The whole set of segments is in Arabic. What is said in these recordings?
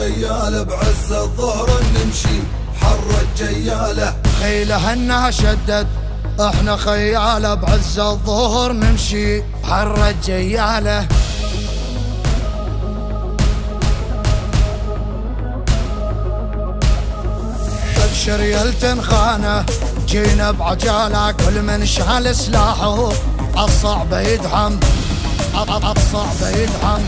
الخيال بعز الظهر نمشي حرت جياله. خيله انها شدد احنا خياله بعز الظهر نمشي حرت جياله. ابشر يلتن خانه جينا بعجاله كل من شال سلاحه الصعب يدعم الصعب يدعم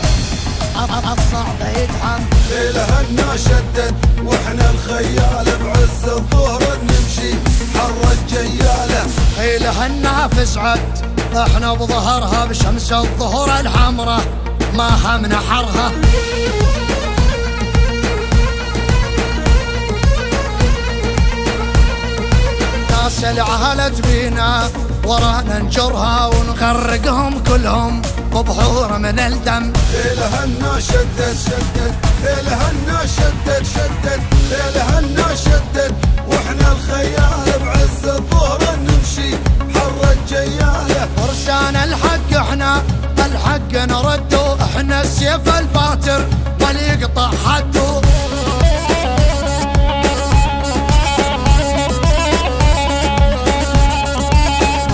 الصعب يدعم. خيله هنا شدد واحنا الخيال بعز الظهر نمشي حرت جياله. خيله هنا فزعت احنا بظهرها بشمس الظهر الحمراء ما همنا حرها. ناس العهلت بينا ورانا نجرها ونغرقهم كلهم ببحور من الدم. خيله هنا شدد شدد خيله هنا شدد شدد خيله هنا شدد واحنا الخيال بعز الظهر نمشي حرت جياله. فرسان الحق احنا الحق نرده احنا السيف الباتر ما يقطع حده.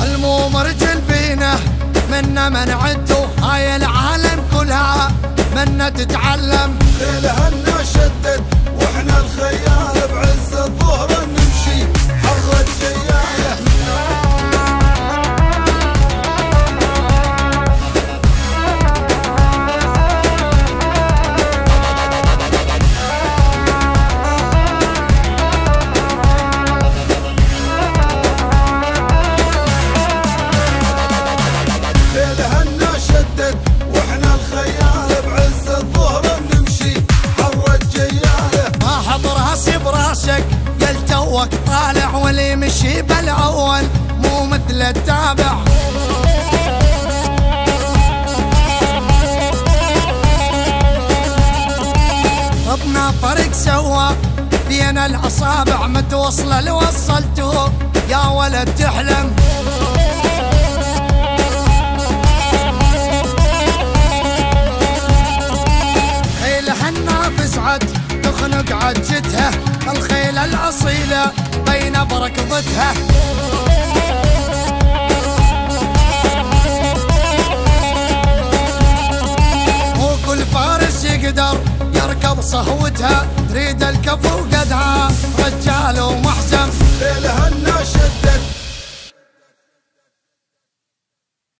الممرجل بينا منا من عده هاي العالم كلها منا تتعلم. خيله هنا شدد واحنا الخيال بعز الظهر نمشي حرت جياله. خيله هنا شدد واحنا الخيال بعز الظهر نمشي حرت جياله. ما حط راسي براسك قلت توك طالع واللي يمشي بالاول مو مثل التابع. ربنا فرق سوا بين الاصابع متوصله لو وصلته يا ولد تحلم. تخنق عجتها الخيل الأصيلة بين بركضتها. مو كل فارس يقدر يركب صهوتها تريد الكفو قدها رجال